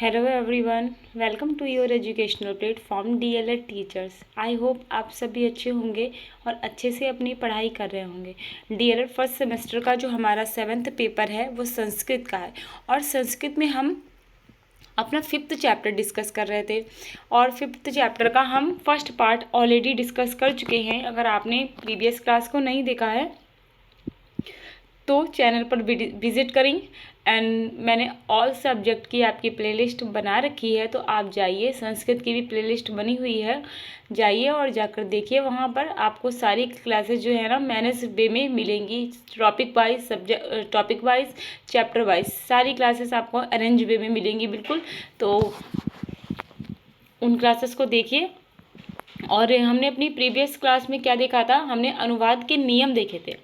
Hello everyone, welcome to your educational platform DElEd teachers. I hope आप सभी अच्छे होंगे और अच्छे से अपनी पढ़ाई कर रहे होंगे। डीएलएड फर्स्ट सेमेस्टर का जो हमारा 7th पेपर है वो संस्कृत का है और संस्कृत में हम अपना 5th चैप्टर डिस्कस कर रहे थे और 5th चैप्टर का हम फर्स्ट पार्ट ऑलरेडी डिस्कस कर चुके हैं। अगर आपने प्रीवियस क्लास को नहीं देखा है तो चैनल पर विजिट करें एंड मैंने ऑल सब्जेक्ट की आपकी प्लेलिस्ट बना रखी है, तो आप जाइए, संस्कृत की भी प्लेलिस्ट बनी हुई है, जाइए और जाकर देखिए। वहाँ पर आपको सारी क्लासेस जो है ना मैनेज वे में मिलेंगी, topic wise subject, topic wise, chapter wise सारी क्लासेस आपको अरेंज वे में मिलेंगी बिल्कुल। तो उन क्लासेस को देखिए। और हमने अपनी प्रीवियस क्लास में क्या देखा था, हमने अनुवाद के नियम देखे थे।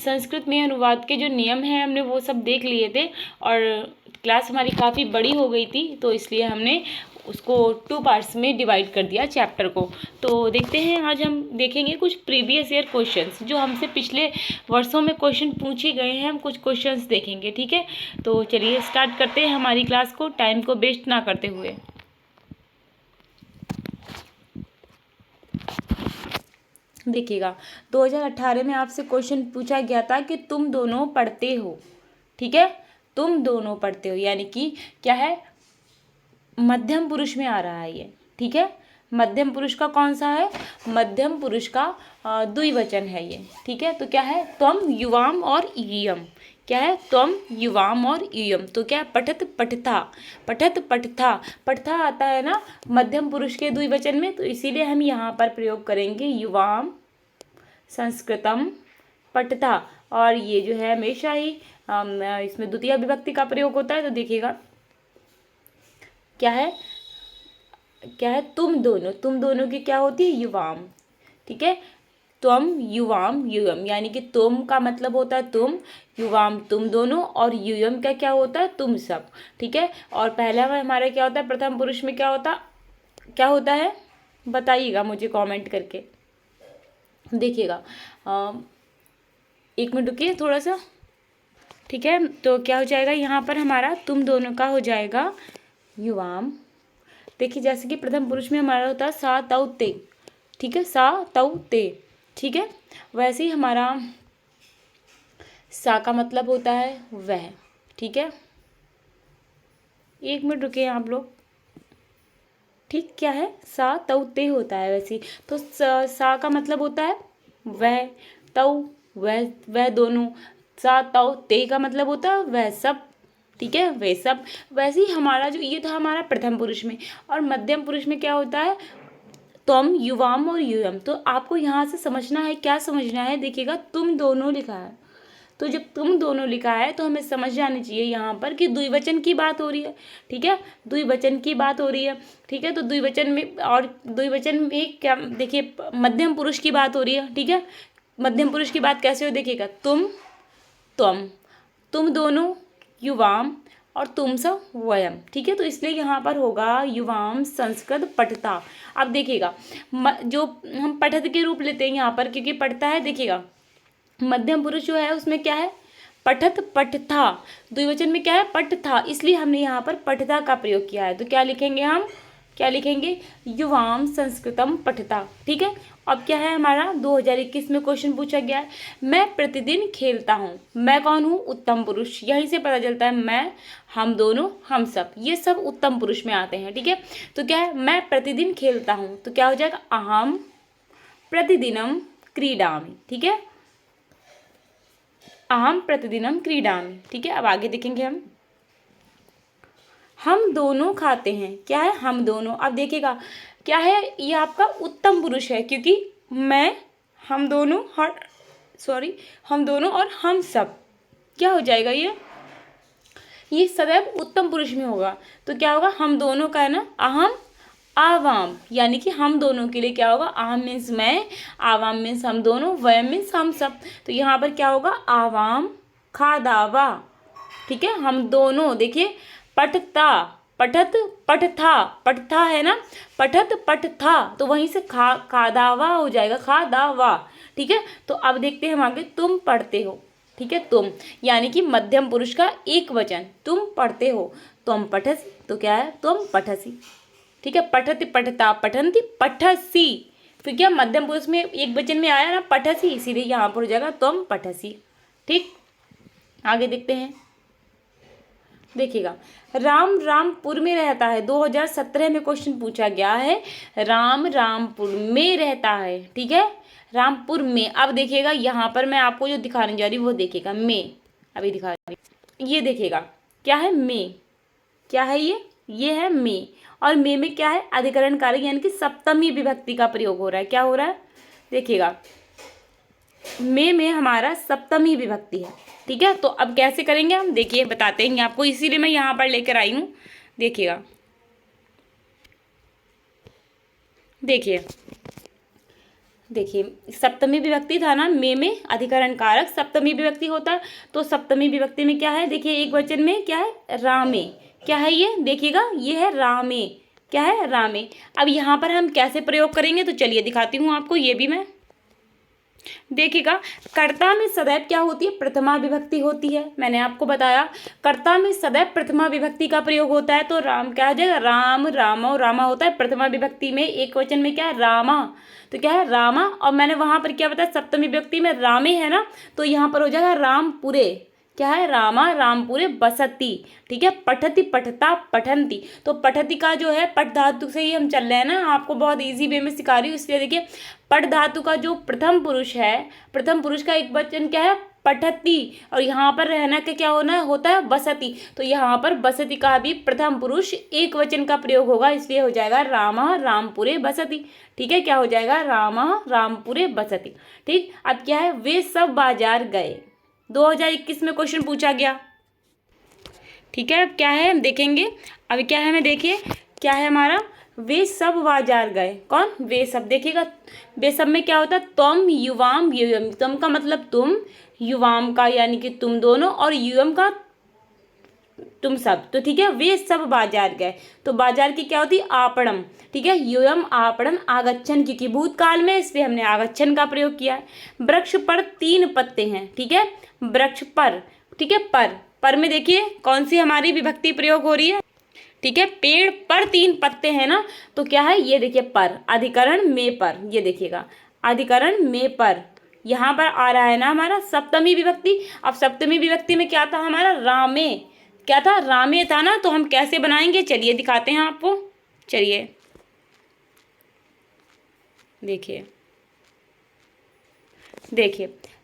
संस्कृत में अनुवाद के जो नियम हैं हमने वो सब देख लिए थे और क्लास हमारी काफ़ी बड़ी हो गई थी, तो इसलिए हमने उसको 2 पार्ट्स में डिवाइड कर दिया चैप्टर को। तो देखते हैं, आज हम देखेंगे कुछ प्रीवियस ईयर क्वेश्चंस जो हमसे पिछले वर्षों में क्वेश्चन पूछे गए हैं। हम कुछ क्वेश्चंस देखेंगे, ठीक है। तो चलिए स्टार्ट करते हैं हमारी क्लास को, टाइम को वेस्ट ना करते हुए। देखिएगा, 2018 में आपसे क्वेश्चन पूछा गया था कि तुम दोनों पढ़ते हो, ठीक है, तुम दोनों पढ़ते हो, यानी कि क्या है, मध्यम पुरुष में आ रहा है ये, ठीक है। मध्यम पुरुष का कौन सा है, मध्यम पुरुष का द्विवचन है ये, ठीक है। तो क्या है, त्वम युवाम और यूयम, क्या है, त्वम युवाम और यूयम। तो क्या है, पठत पठथा, पठत पठथा, पठथा आता है ना मध्यम पुरुष के द्विवचन में, तो इसीलिए हम यहाँ पर प्रयोग करेंगे युवाम संस्कृतम पठथा। और ये जो है हमेशा ही इसमें द्वितीय विभक्ति का प्रयोग होता है। तो देखिएगा क्या है, क्या है, तुम दोनों की क्या होती है, युवाम, ठीक है। त्वम युवाम यूयम, यानी कि तुम का मतलब होता है तुम, युवाम तुम दोनों, और यूयम का क्या होता है, तुम सब, ठीक है। और पहला में हमारा क्या होता है, प्रथम पुरुष में क्या होता है, बताइएगा मुझे कमेंट करके। देखिएगा, एक मिनट रुकिए थोड़ा सा, ठीक है। तो क्या हो जाएगा यहाँ पर हमारा, तुम दोनों का हो जाएगा युवाम। देखिए, जैसे कि प्रथम पुरुष में हमारा होता है सा तौ ते, ठीक है, सा तौ ते, ठीक है। वैसे ही हमारा सा का मतलब होता है वह, ठीक है। एक मिनट रुकिए आप लोग, ठीक, क्या है, सा तौ ते होता है वैसे ही। तो सा का मतलब होता है वह, तौ वह दोनों, सा तौ ते का मतलब होता है वह सब, ठीक है, वे सब। वैसे ही हमारा जो ये था हमारा प्रथम पुरुष में, और मध्यम पुरुष में क्या होता है, तुम युवाम और यूयम। तो आपको यहाँ से समझना है, क्या समझना है, देखिएगा तुम दोनों लिखा है, तो जब तुम दोनों लिखा है तो हमें समझ जानी चाहिए यहाँ पर कि द्विवचन की बात हो रही है, ठीक है, द्विवचन की बात हो रही है, ठीक है। तो द्विवचन में, और द्विवचन में क्या, देखिए मध्यम पुरुष की बात हो रही है, ठीक है। मध्यम पुरुष की बात कैसे हो, देखिएगा तुम दोनों, युवाम और तुम सब वयम, ठीक है। तो इसलिए यहाँ पर होगा युवाम संस्कृत पठता। अब देखिएगा, जो हम पठत के रूप लेते हैं यहाँ पर, क्योंकि पढ़ता है, देखिएगा मध्यम पुरुष जो है उसमें क्या है, पठत पठथा, द्विवचन में क्या है, पठथा, इसलिए हमने यहाँ पर पठथा का प्रयोग किया है। तो क्या लिखेंगे हम, क्या लिखेंगे, युवाम संस्कृतम पठता, ठीक है। अब क्या है हमारा 2021 में क्वेश्चन पूछा गया है, मैं प्रतिदिन खेलता हूँ। मैं कौन हूँ, उत्तम पुरुष, यहीं से पता चलता है, मैं, हम दोनों, हम सब, ये सब उत्तम पुरुष में आते हैं, ठीक है। तो क्या है, मैं प्रतिदिन खेलता हूँ, तो क्या हो जाएगा, अहम प्रतिदिनम क्रीडामि, ठीक है, अहम प्रतिदिनम क्रीडामि, ठीक है। अब आगे देखेंगे हम दोनों खाते हैं, क्या है, हम दोनों। अब देखिएगा क्या है, ये आपका उत्तम पुरुष है, क्योंकि मैं, हम दोनों, हम दोनों और हम सब, क्या हो जाएगा, ये सदैव उत्तम पुरुष में होगा। तो क्या होगा, हम दोनों का है ना, अहम आवाम, यानी कि हम दोनों के लिए क्या होगा, अहम मीन्स मैं, आवाम मीन्स हम दोनों, वयम मीन्स हम सब। तो यहाँ पर क्या होगा, आवाम खादावा, ठीक है, हम दोनों। देखिए पठता, पठत पठथा, पठथा है ना, पठत पठथा, तो वहीं से खादावा हो जाएगा, खादावा, ठीक है। तो अब देखते हैं हम आगे, तुम पढ़ते हो, ठीक है, तुम, यानी कि मध्यम पुरुष का एक वचन, तुम पढ़ते हो, तुम पठसी, तो क्या है, तुम पठसी। ठीक है, पठति पठता पठंती पठसी, फिर क्या मध्यम पुरुष में एक वचन में आया ना पठसी, इसीलिए यहाँ पर हो जाएगा तुम पठसी। ठीक, आगे देखते हैं। देखिएगा, राम रामपुर में रहता है, 2017 में क्वेश्चन पूछा गया है, राम रामपुर में रहता है। ठीक है, रामपुर में। अब देखिएगा यहाँ पर मैं आपको जो दिखाने जा रही हूँ वो देखिएगा, में, अभी दिखा रही हूँ, ये देखिएगा क्या है, में, क्या है ये है में, और में क्या है, अधिकरण कारक यानी कि सप्तमी विभक्ति का प्रयोग हो रहा है। क्या हो रहा है, देखिएगा, में हमारा सप्तमी विभक्ति है। ठीक है, तो अब कैसे करेंगे हम, देखिए बताते हैं आपको, इसीलिए मैं यहाँ पर लेकर आई हूँ। देखिएगा, देखिए सप्तमी विभक्ति था ना, में अधिकरण कारक सप्तमी विभक्ति होता है, तो सप्तमी विभक्ति में क्या है, देखिए एक वचन में क्या है, रामे, क्या है ये, देखिएगा ये है रामे, क्या है, रामे। अब यहाँ पर हम कैसे प्रयोग करेंगे, तो चलिए दिखाती हूँ आपको, ये भी मैं। देखिएगा, कर्ता में सदैव क्या होती है, प्रथमा विभक्ति होती है, मैंने आपको बताया कर्ता में सदैव प्रथमा विभक्ति का प्रयोग होता है, तो राम क्या आ जाएगा, राम, रामा, और रामा होता है प्रथमा विभक्ति में, एक वचन में क्या है, रामा, तो क्या है, रामा, और मैंने वहां पर क्या बताया, सप्तमी विभक्ति में रामे है ना, तो यहाँ पर हो जाएगा रामपुरे, क्या है, रामा रामपुरे बसती। ठीक है, पठति पठता पठंती, तो पठति का जो है पठ धातु से ही हम चल रहे हैं ना, आपको बहुत इजी वे में सिखा रही हूँ, इसलिए देखिए पठ धातु का जो प्रथम पुरुष है, प्रथम पुरुष का एक वचन क्या है, पठती, और यहाँ पर रहना का क्या होना होता है, बसती, तो यहाँ पर बसती का भी प्रथम पुरुष एक वचन का प्रयोग होगा, इसलिए हो जाएगा रामा रामपुरे बसती। ठीक है, क्या हो जाएगा, रामा रामपुरे बसती। ठीक, अब क्या है, वे सब बाजार गए, 2021 में क्वेश्चन पूछा गया। ठीक है, अब क्या है हम देखेंगे, अभी क्या है हमें, देखिए क्या है हमारा, वे सब बाजार गए, कौन, वे सब, देखिएगा वे सब में क्या होता है, तुम, युवाम, युयम, तुम का मतलब तुम, युवाम का यानी कि तुम दोनों, और युयम का तुम सब, तो ठीक है, वे सब बाजार गए, तो बाजार की क्या होती है, आपणम। ठीक है, यूयम आपणम आगच्छन, क्योंकि भूतकाल में इसलिए हमने आगच्छन का प्रयोग किया है। वृक्ष पर 3 पत्ते हैं, ठीक है, वृक्ष पर, ठीक है, पर में देखिए कौन सी हमारी विभक्ति प्रयोग हो रही है, ठीक है, पेड़ पर 3 पत्ते हैं ना, तो क्या है, ये देखिए पर, अधिकरण में पर, ये देखिएगा अधिकरण में पर, यहाँ पर आ रहा है ना हमारा सप्तमी विभक्ति। अब सप्तमी विभक्ति में क्या था हमारा, रामे, क्या था, रामे था ना, तो हम कैसे बनाएंगे, चलिए दिखाते हैं आपको, चलिए देखिए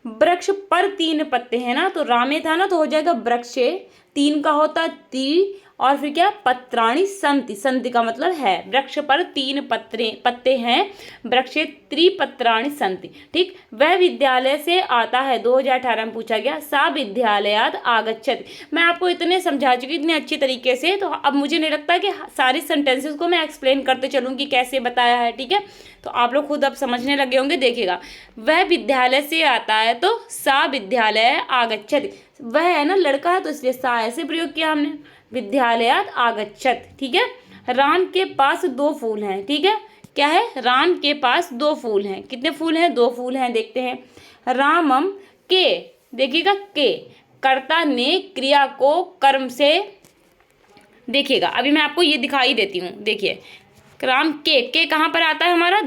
वृक्ष पर 3 पत्ते हैं ना, तो रामे था ना, तो हो जाएगा वृक्षे, 3 का होता ती, और फिर क्या, पत्राणी संति, संति का मतलब है, वृक्ष पर 3 पत्ते हैं, वृक्षे त्रिपत्राणि संति। ठीक, वह विद्यालय से आता है, 2018 में पूछा गया, सा विद्यालयाद आगच्छति। मैं आपको इतने समझा चुकी इतने अच्छी तरीके से, तो अब मुझे नहीं लगता कि सारी सेंटेंसेस को मैं एक्सप्लेन करते चलूँगी कैसे बताया है। ठीक है, तो आप लोग खुद अब समझने लगे होंगे। देखिएगा, वह विद्यालय से आता है, तो सा विद्यालय आगच्छति, वह है ना लड़का है, तो इसलिए सा ऐसे प्रयोग किया हमने, विद्यालयात आगच्छत। ठीक है, राम के पास 2 फूल हैं, ठीक है, क्या है, राम के पास 2 फूल हैं, कितने फूल हैं, 2 फूल हैं, देखते हैं, रामम के, देखिएगा के, कर्ता ने क्रिया को कर्म से, देखिएगा अभी मैं आपको ये दिखाई देती हूँ, देखिए राम के कहाँ पर आता है हमारा,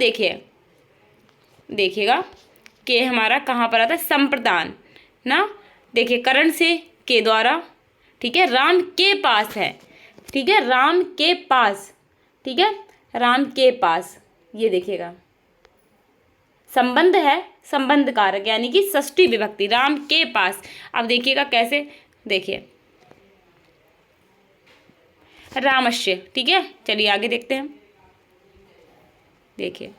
देखिएगा के हमारा कहाँ पर आता है, संप्रदान ना, देखिए करण से के द्वारा, ठीक है, राम के पास है, ठीक है, राम के पास, ठीक है, राम के पास, ये देखिएगा संबंध है, संबंध कारक यानी कि षष्ठी विभक्ति, राम के पास। अब देखिएगा कैसे, देखिए रामस्य, ठीक है, चलिए आगे देखते हैं, देखिए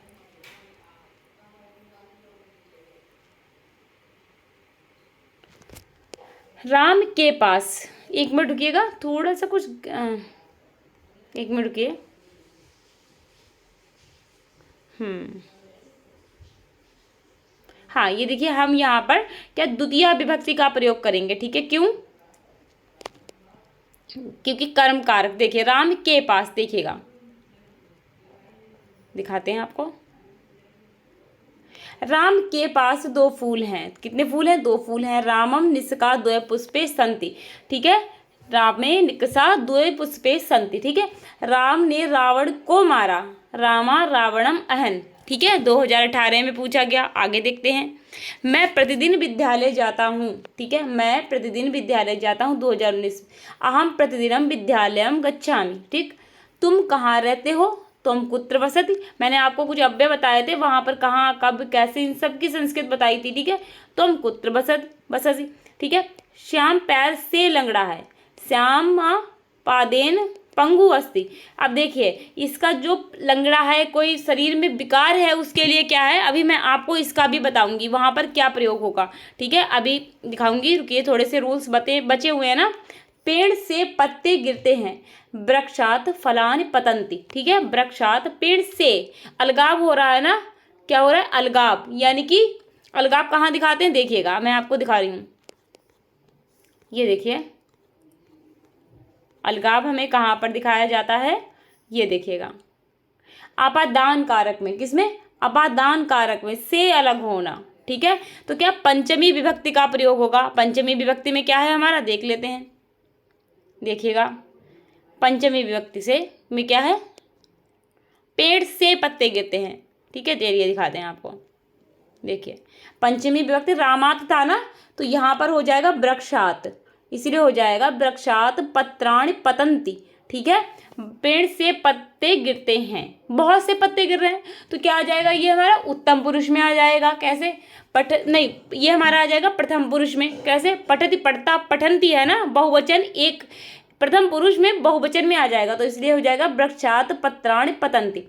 राम के पास, एक मिनट रुकिएगा, थोड़ा सा कुछ एक मिनट रुकिए, हाँ ये देखिए हम यहाँ पर क्या द्वितीय विभक्ति का प्रयोग करेंगे। ठीक है, क्यों, क्योंकि कर्म कारक, देखिए राम के पास, देखिएगा दिखाते हैं आपको, राम के पास 2 फूल हैं। कितने फूल हैं? 2 फूल हैं। रामम निष्का द्वय पुष्पे संति। ठीक है, रामे निकषा द्वय पुष्पे संति। ठीक है, राम ने रावण को मारा। रामा रावणम अहन। ठीक है, 2018 में पूछा गया। आगे देखते हैं। मैं प्रतिदिन विद्यालय जाता हूँ। ठीक है, मैं प्रतिदिन विद्यालय जाता हूँ 2019। अहम प्रतिदिनम विद्यालयम गच्छामि। ठीक, तुम कहाँ रहते हो? तुम कुत्र वसति। मैंने आपको कुछ अव्यय बताए थे, वहां पर कहाँ, कब, कैसे, इन सब की संस्कृत बताई थी। ठीक है, तुम कुत्र वसति। ठीक है, श्याम पैर से लंगड़ा है। श्याम पादेन पंगु अस्ति। अब देखिए, इसका जो लंगड़ा है, कोई शरीर में विकार है, उसके लिए क्या है, अभी मैं आपको इसका भी बताऊंगी वहां पर क्या प्रयोग होगा। ठीक है, अभी दिखाऊंगी, रुकिए, थोड़े से रूल्स बचे हुए हैं ना। पेड़ से पत्ते गिरते हैं, वृक्षात फलानि पतंति। ठीक है, वृक्षात, पेड़ से, अलगाव हो रहा है ना, क्या हो रहा है? अलगाव, यानी कि अलगाव कहाँ दिखाते हैं? देखिएगा, मैं आपको दिखा रही हूँ। ये देखिए, अलगाव हमें कहाँ पर दिखाया जाता है? ये देखिएगा, अपादान कारक में। किसमें? अपादान कारक में, से अलग होना। ठीक है, तो क्या पंचमी विभक्ति का प्रयोग होगा। पंचमी विभक्ति में क्या है हमारा, देख लेते हैं। देखिएगा, पंचमी विभक्ति से में क्या है? पेड़ से पत्ते गिरते हैं। ठीक है, चलिए दिखाते हैं आपको। देखिए, पंचमी विभक्ति रामात था ना, तो यहाँ पर हो जाएगा वृक्षात, इसलिए हो जाएगा वृक्षात पत्राणि पतंति। ठीक है, पेड़ से पत्ते गिरते हैं, बहुत से पत्ते गिर रहे हैं, तो क्या आ जाएगा? ये हमारा उत्तम पुरुष में आ जाएगा। कैसे? नहीं, ये हमारा आ जाएगा प्रथम पुरुष में। कैसे? पठति पढ़ता पठंती है ना, बहुवचन, एक प्रथम पुरुष में बहुवचन में आ जाएगा, तो इसलिए हो जाएगा वृक्षात पत्राणि पतंति।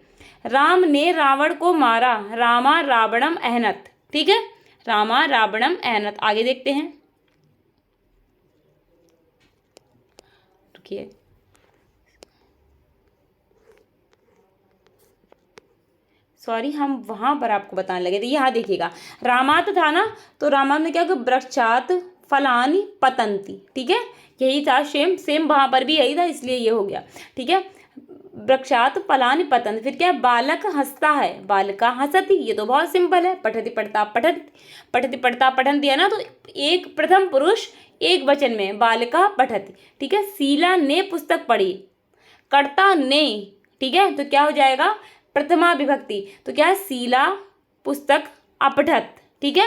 राम ने रावण को मारा। रामा रावणम अहनत। ठीक है, रामा रावणम अहनत। आगे देखते हैं, रुकिए, सॉरी, हम वहां पर आपको बताने लगे थे। यहाँ देखिएगा, रामात था ना, तो रामा में क्या होगा? वृक्षात फलानि पतंती। ठीक है, यही था, सेम वहां पर भी यही था, इसलिए ये हो गया। ठीक है, वृक्षात फलानि पतंत। फिर क्या? बालक हंसता है। बालिका हंसती। ये तो बहुत सिंपल है, पठति पढ़ता पठंती। पठति पढ़ता पठंती है ना, तो एक प्रथम पुरुष एक वचन में, बालिका पठति। ठीक है, शीला ने पुस्तक पढ़ी। कर्ता ने। ठीक है, तो क्या हो जाएगा? प्रथमा विभक्ति, तो क्या है? शीला पुस्तक अपठत। ठीक है,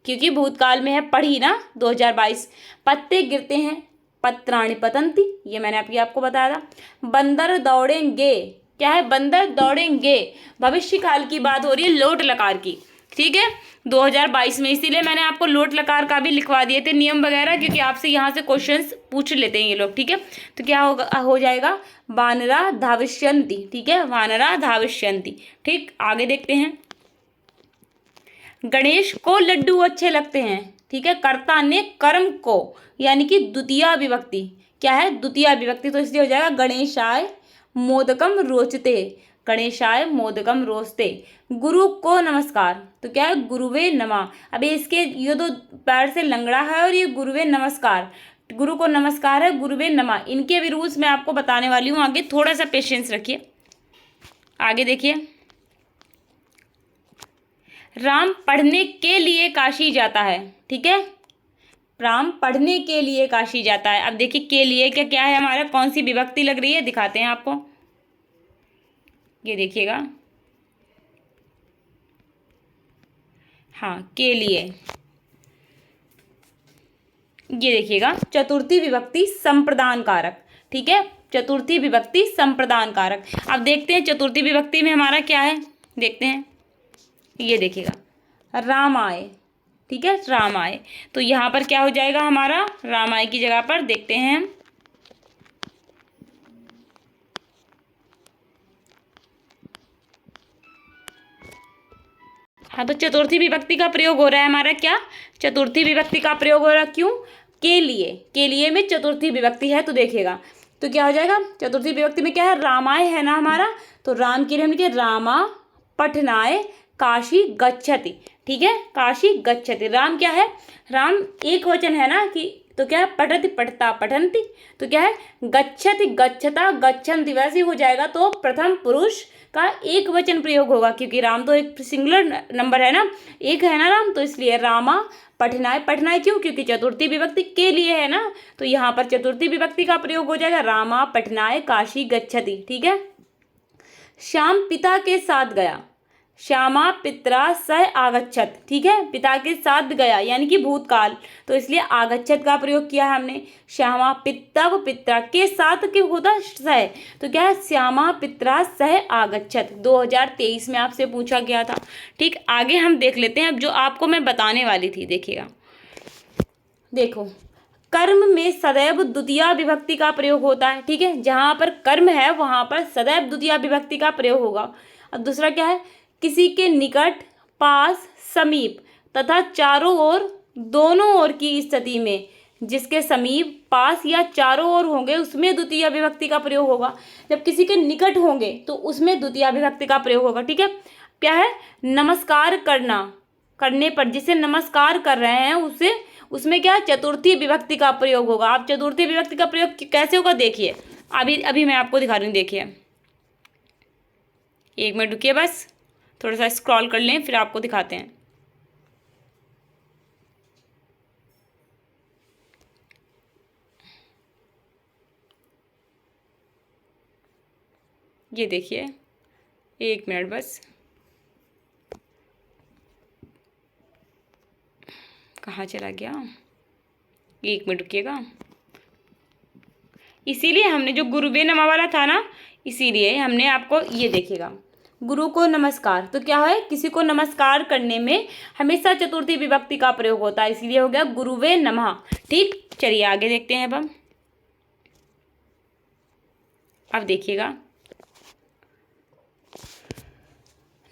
क्योंकि भूतकाल में है, पढ़ी ना, 2022। पत्ते गिरते हैं, पत्राणि पतंती, ये मैंने आपको बताया था। बंदर दौड़ेंगे। क्या है? बंदर दौड़ेंगे, भविष्य काल की बात हो रही है, लोट लकार की। ठीक है, 2022 में, इसीलिए मैंने आपको लोट लकार का भी लिखवा दिए थे नियम वगैरह, क्योंकि आपसे यहाँ से क्वेश्चंस पूछ लेते हैं ये लोग। ठीक है, तो क्या होगा, हो जाएगा वानरा धाविष्यन्ति। ठीक है, वानरा धाविष्यन्ति। ठीक, आगे देखते हैं। गणेश को लड्डू अच्छे लगते हैं। ठीक है, कर्ता ने कर्म को, यानी कि द्वितीय विभक्ति। क्या है? द्वितीय विभक्ति, तो इसलिए हो जाएगा गणेशाय मोदकम रोचते। गणेशाय मोदकम रोचते। गुरु को नमस्कार, तो क्या है? गुरुवे नमः। अब इसके ये दो पैर से लंगड़ा है और ये गुरुवे नमस्कार, गुरु को नमस्कार है, गुरुवे नमः। इनके भी रूल्स मैं आपको बताने वाली हूँ आगे, थोड़ा सा पेशेंस रखिए। आगे देखिए, राम पढ़ने के लिए काशी जाता है। ठीक है, राम पढ़ने के लिए काशी जाता है। अब देखिए, के लिए क्या क्या है हमारा, कौन सी विभक्ति लग रही है, दिखाते हैं आपको। ये देखिएगा, हाँ, के लिए, ये देखिएगा, चतुर्थी विभक्ति संप्रदान कारक। ठीक है, चतुर्थी विभक्ति संप्रदान कारक। अब देखते हैं चतुर्थी विभक्ति में हमारा क्या है, देखते हैं। ये देखिएगा, रामाय। ठीक है, रामाय, तो यहाँ पर क्या हो जाएगा हमारा, रामाय की जगह पर देखते हैं हम, हाँ, तो चतुर्थी विभक्ति का प्रयोग हो रहा है हमारा। क्या? चतुर्थी विभक्ति का प्रयोग हो रहा है। क्यों? के लिए, के लिए में चतुर्थी विभक्ति है, तो देखिएगा, तो क्या हो जाएगा, चतुर्थी विभक्ति में क्या है, रामाय है ना हमारा, तो राम के लिए हम लिखे रामा पठनाय काशी गच्छति। ठीक है, काशी गच्छति। राम क्या है, राम एक वचन है ना, कि तो क्या है, पठति पठता पठंती, तो क्या है, गच्छति गच्छता गच्छन्ति, वैसे हो जाएगा, तो प्रथम पुरुष का एक वचन प्रयोग होगा, क्योंकि राम तो एक सिंगुलर नंबर है ना, एक है ना राम, तो इसलिए रामा पठनाय। पठनाय क्यों? क्योंकि चतुर्थी विभक्ति के लिए है ना, तो यहाँ पर चतुर्थी विभक्ति का प्रयोग हो जाएगा, रामा पठनाय काशी गच्छति। ठीक है। श्याम पिता के साथ गया, श्यामा पित्रा सह आगच्छत। ठीक है, पिता के साथ गया यानी कि भूतकाल, तो इसलिए आगच्छत का प्रयोग किया है हमने। श्यामा पिता पित्रा के साथ क्यों होता सह, तो क्या है, श्यामा पित्रा सह आगच्छत। 2023 में आपसे पूछा गया था। ठीक, आगे हम देख लेते हैं अब जो आपको मैं बताने वाली थी। देखिएगा, देखो, कर्म में सदैव द्वितीया विभक्ति का प्रयोग होता है। ठीक है, जहां पर कर्म है वहां पर सदैव द्वितीया विभक्ति का प्रयोग होगा। अब दूसरा क्या है, किसी के निकट, पास, समीप तथा चारों ओर, दोनों ओर की स्थिति में जिसके समीप, पास या चारों ओर होंगे उसमें द्वितीय विभक्ति का प्रयोग होगा। जब किसी के निकट होंगे तो उसमें द्वितीय विभक्ति का प्रयोग होगा। ठीक है, क्या है, नमस्कार करना, करने पर जिसे नमस्कार कर रहे हैं उसे, उसमें क्या, चतुर्थी विभक्ति का प्रयोग होगा। आप चतुर्थी विभक्ति का प्रयोग कैसे होगा देखिए, अभी मैं आपको दिखा रही हूँ। देखिए, एक मिनट रुकिए, बस थोड़ा सा स्क्रॉल कर लें फिर आपको दिखाते हैं। ये देखिए, एक मिनट बस, कहाँ चला गया, एक मिनट रुकिएगा। इसीलिए हमने जो गुरुवे नमः वाला था ना, इसीलिए हमने आपको, ये देखिएगा, गुरु को नमस्कार, तो क्या है, किसी को नमस्कार करने में हमेशा चतुर्थी विभक्ति का प्रयोग होता है, इसीलिए हो गया गुरुवे नमः। ठीक, चलिए आगे देखते हैं। अब देखिएगा,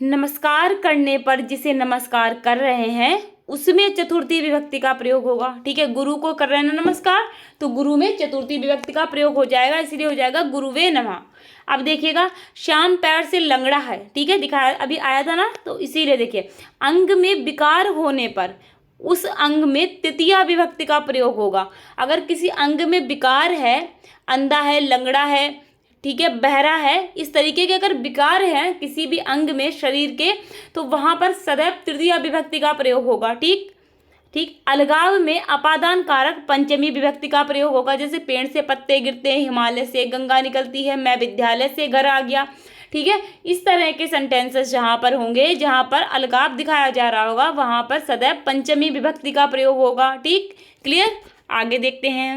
नमस्कार करने पर जिसे नमस्कार कर रहे हैं उसमें चतुर्थी विभक्ति का प्रयोग होगा। ठीक है, गुरु को कर रहे हैं ना नमस्कार, तो गुरु में चतुर्थी विभक्ति का प्रयोग हो जाएगा, इसलिए हो जाएगा गुरुवे नमः। अब देखिएगा, श्याम पैर से लंगड़ा है। ठीक है, दिखाया अभी आया था ना, तो इसीलिए देखिए, अंग में विकार होने पर उस अंग में तृतीया विभक्ति का प्रयोग होगा। अगर किसी अंग में विकार है, अंधा है, लंगड़ा है, ठीक है, बहरा है, इस तरीके के अगर विकार हैं किसी भी अंग में शरीर के, तो वहां पर सदैव तृतीया विभक्ति का प्रयोग होगा। ठीक ठीक, अलगाव में अपादान कारक पंचमी विभक्ति का प्रयोग होगा, जैसे पेड़ से पत्ते गिरते हैं, हिमालय से गंगा निकलती है, मैं विद्यालय से घर आ गया। ठीक है, इस तरह के सेंटेंसेस जहां पर होंगे, जहां पर अलगाव दिखाया जा रहा होगा, वहां पर सदैव पंचमी विभक्ति का प्रयोग होगा। ठीक, क्लियर, आगे देखते हैं।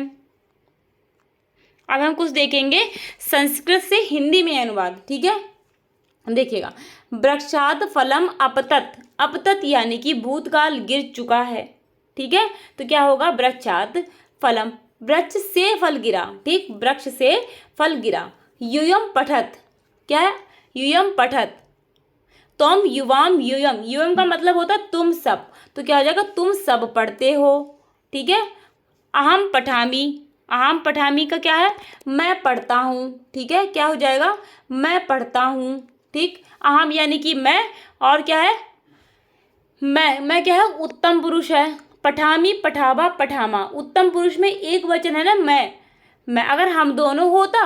अब हम कुछ देखेंगे संस्कृत से हिंदी में अनुवाद। ठीक है, देखिएगा, वृक्षात फलम अपतत, अपतत यानी कि भूतकाल गिर चुका है। ठीक है, तो क्या होगा, वृक्षात फलम, वृक्ष से फल गिरा। ठीक, वृक्ष से फल गिरा। यूयम पठत, क्या है, यूयम पठत। तुम युवाम यूयम, यूयम का मतलब होता है तुम सब, तो क्या हो जाएगा, तुम सब पढ़ते हो। ठीक है, अहम पठामी, अहम पठामी का क्या है, मैं पढ़ता हूँ। ठीक है, क्या हो जाएगा, मैं पढ़ता हूँ। ठीक, अहम यानी कि मैं, और क्या है, मैं क्या है, उत्तम पुरुष है। पठामी पठावा पठामा, उत्तम पुरुष में एक वचन है ना, मैं अगर हम दोनों होता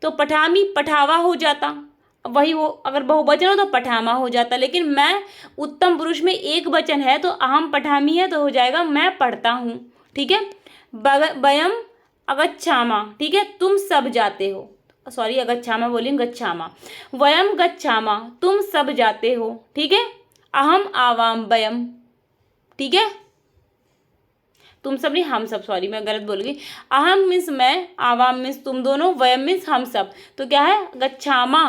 तो पठामी पठावा हो जाता, वही वो अगर बहुवचन हो तो पठामा हो जाता, लेकिन मैं उत्तम पुरुष में एक वचन है तो अहम पठामी है, तो हो जाएगा मैं पढ़ता हूँ। ठीक है, वयम अगच्छामा, ठीक है, तुम सब जाते हो, सॉरी अगच्छामा बोलिए, गच्छामा, वयम गच्छामा, तुम सब जाते हो। ठीक है, अहम आवाम वयम, ठीक है, तुम सब नहीं, हम सब, सॉरी मैं गलत बोल गई, अहम मीन्स मैं, आवाम मीन्स तुम दोनों, वयम मीन्स हम सब, तो क्या है, गच्छामा।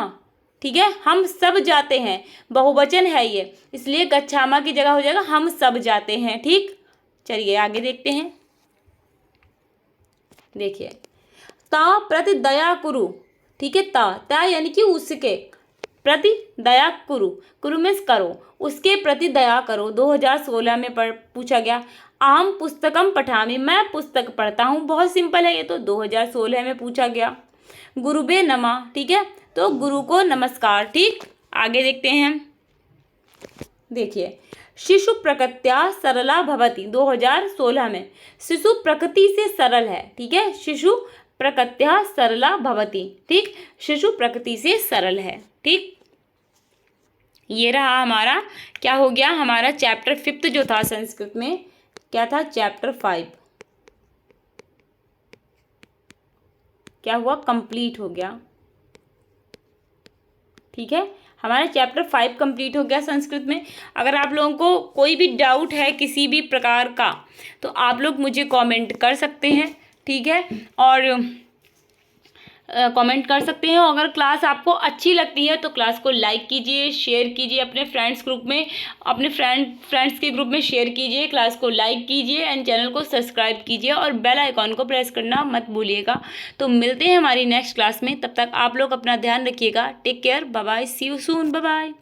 ठीक है, हम सब जाते हैं, बहुवचन है ये, इसलिए गच्छामा की जगह हो जाएगा हम सब जाते हैं। ठीक, चलिए आगे देखते हैं। देखिए, ता प्रति दया कुरु, ठीक है, ता यानी कि उसके प्रति दया कुरु, कुरु मीन्स करो, उसके प्रति दया करो। 2016 में पूछा गया। आम पुस्तकम पठामी, मैं पुस्तक पढ़ता हूँ, बहुत सिंपल है ये तो, 2016 में पूछा गया। गुरुवे नमः, ठीक है, तो गुरु को नमस्कार। ठीक, आगे देखते हैं। देखिए, शिशु प्रकृत्या सरला भवति, 2016 में, शिशु प्रकृति से सरल है। ठीक है, शिशु प्रकृत्या सरला भवति। ठीक, शिशु प्रकृति से सरल है। ठीक, ये रहा हमारा, क्या हो गया, हमारा चैप्टर 5 जो था संस्कृत में, क्या था, चैप्टर 5 क्या हुआ, कंप्लीट हो गया। ठीक है, हमारा चैप्टर 5 कंप्लीट हो गया संस्कृत में। अगर आप लोगों को कोई भी डाउट है किसी भी प्रकार का, तो आप लोग मुझे कमेंट कर सकते हैं। ठीक है, और कमेंट कर सकते हैं। अगर क्लास आपको अच्छी लगती है तो क्लास को लाइक कीजिए, शेयर कीजिए अपने फ्रेंड्स ग्रुप में, अपने फ्रेंड्स के ग्रुप में शेयर कीजिए, क्लास को लाइक कीजिए एंड चैनल को सब्सक्राइब कीजिए और बेल आइकॉन को प्रेस करना मत भूलिएगा। तो मिलते हैं हमारी नेक्स्ट क्लास में, तब तक आप लोग अपना ध्यान रखिएगा। Take care, bye bye, see you soon, bye bye.